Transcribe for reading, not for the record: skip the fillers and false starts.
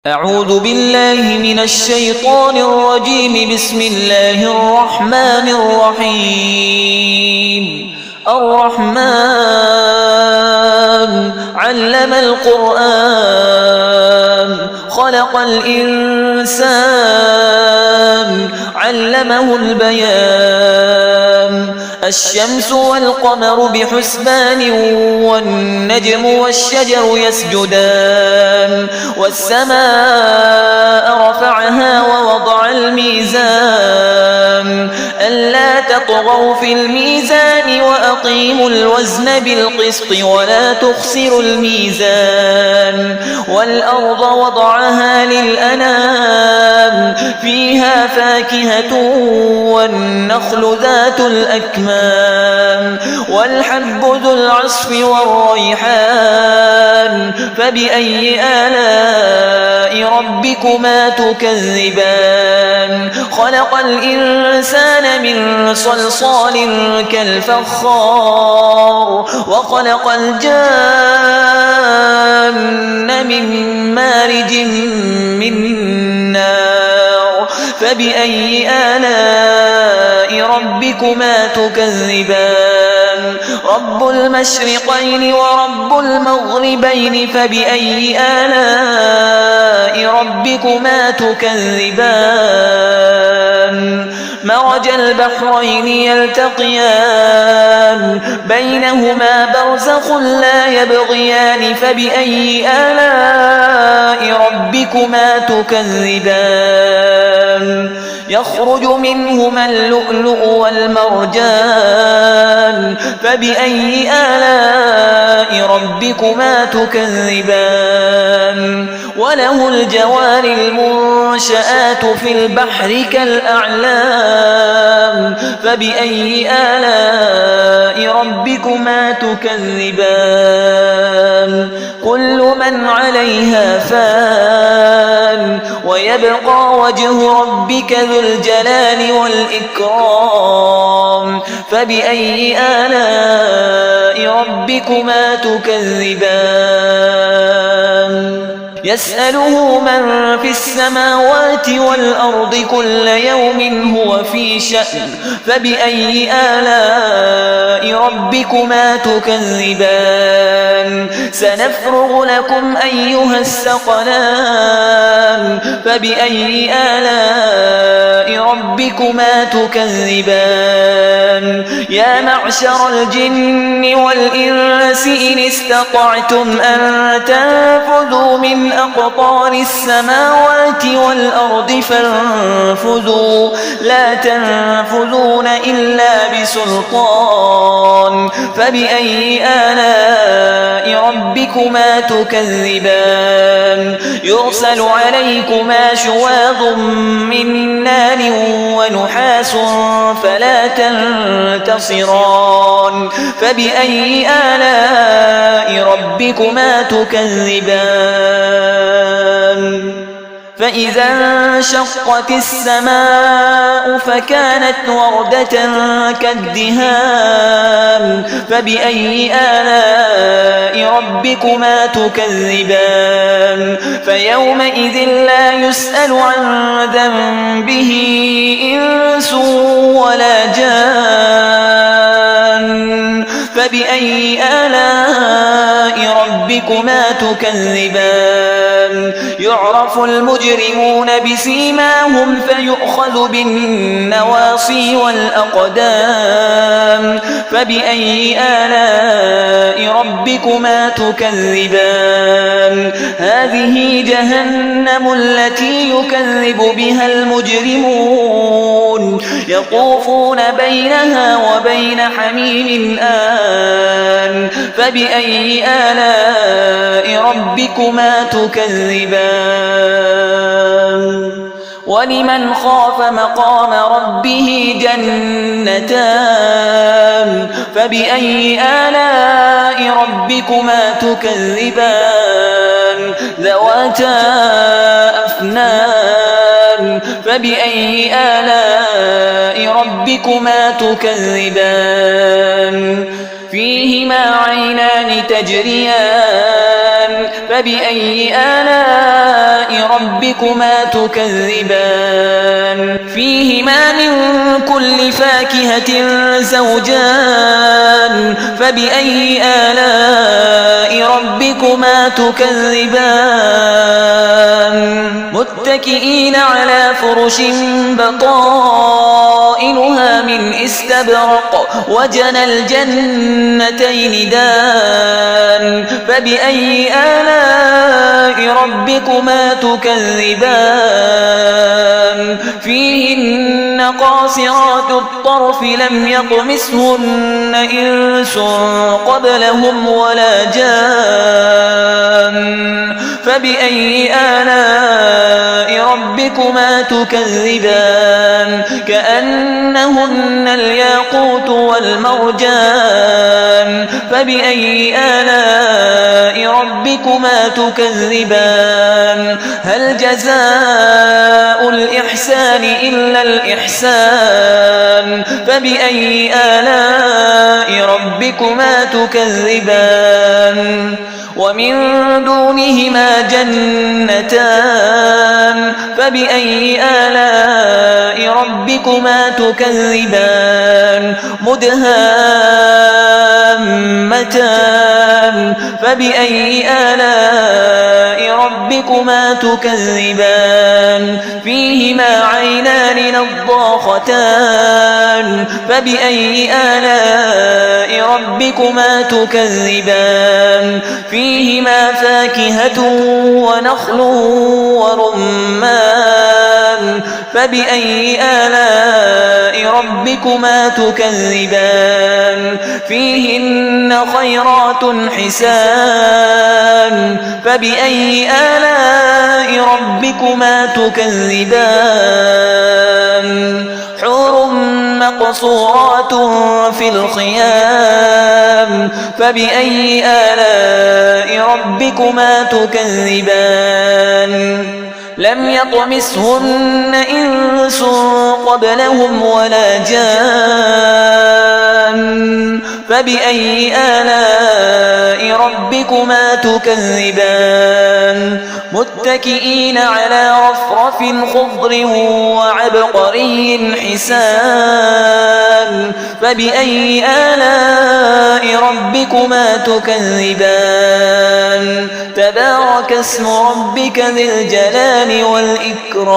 أعوذ بالله من الشيطان الرجيم. بسم الله الرحمن الرحيم. الرحمن علم القرآن خلق الإنسان علمه البيان. الشمس والقمر بحسبان والنجم والشجر يسجدان. والسماء رفعها ووضع الميزان ألا تطغوا في الميزان وأقيموا الوزن بالقسط ولا تخسروا الميزان. والأرض وضعها للأنام فيها فاكهة والنخل ذات الأكمام والحب ذو العصف والريحان. فبأي آلاء ربكما تكذبان؟ خلق الإنسان من صلصال كالفخار وخلق الجان من مارج من نار. فبأي آلاء ربكما تكذبان؟ رب المشرقين ورب المغربين. فبأي آلاء ربكما تكذبان؟ مرج البحرين يلتقيان بينهما برزخ لا يبغيان. فبأي آلاء ربكما تكذبان؟ يخرج منهما اللؤلؤ والمرجان. فبأي آلاء ربكما تكذبان؟ وله الجوار المنشآت في البحر كالأعلام. فبأي آلاء ربكما تكذبان؟ كل من عليها فان ويبقى وجه ربك ذو الجلال والإكرام. فبأي آلاء ربكما تكذبان؟ يسأله من في السماوات والأرض كل يوم هو في شأن. فبأي آلاء ربكما تكذبان؟ سنفرغ لكم أيها الثقلان. فبأي آلاء ربكما تكذبان؟ يا معشر الجن والإنس إن استطعتم أن تنفذوا من أقطار السماوات والأرض فانفذوا لا تنفذون إلا بسلطان. فبأي آلاء ربكما تكذبان؟ يرسل عليكما شواظ من نار ونحاس فلا تنتصران. فبأي آلاء ربكما تكذبان؟ فإذا انشقت السماء فكانت وردة كالدهان. فبأي آلاء ربكما تكذبان؟ فيومئذ لا يسأل عن ذنبه إنس ولا جان. فبأي آلاء ربكما تكذبان؟ يعرف المجرمون بسيماهم فيؤخذ بالنواصي والأقدام. فبأي آلاء ربكما تكذبان؟ هذه جهنم التي يكذب بها المجرمون يطوفون بينها وبين حميم آن. فبأي آلاء ربكما تكذبان؟ ولمن خاف مقام ربه جنتان. فبأي آلاء ربكما تكذبان؟ ذواتا أفنان. فبأي آلاء ربكما تكذبان؟ فيهما عينان تجريان. فبأي آلاء ربكما تكذبان فيهما من كل فاكهة زوجان فبأي آلاء ربكما تكذبان متكئين على فرش بطائنها من استبرق وجنى الجنتين دان فبأي آلاء ربكما تكذبان فيهن قاصرات الطرف لم يطمثهن إنس قبلهم ولا جان فبأي آلاء ربكما تكذبان كأنهن الياقوت والمرجان فبأي آلاء ربكما تكذبان هل جزاء الإحسان إلا الإحسان فبأي آلاء ربكما تكذبان ومن دونهما جنتان فبأي آلاء ربكما تكذبان مدهامتان فبأي آلاء ربكما تكذبان فيهما عينان نضاختان فبأي آلاء ربكما تكذبان فيهما فاكهة ونخل ورمان فبأي آلاء ربكما تكذبان فيهن خيرات حسان فبأي آلاء ربكما تكذبان حور مقصورات في الخيام فبأي آلاء ربكما تكذبان لم يطمثهن إنس قبلهم ولا جان فبأي آلاء ربكما تكذبان متكئين على رفرف خضر وعبقري حسان فبأي آلاء ربكما تكذبان تبارك اسم ربك ذي الجلال والإكرام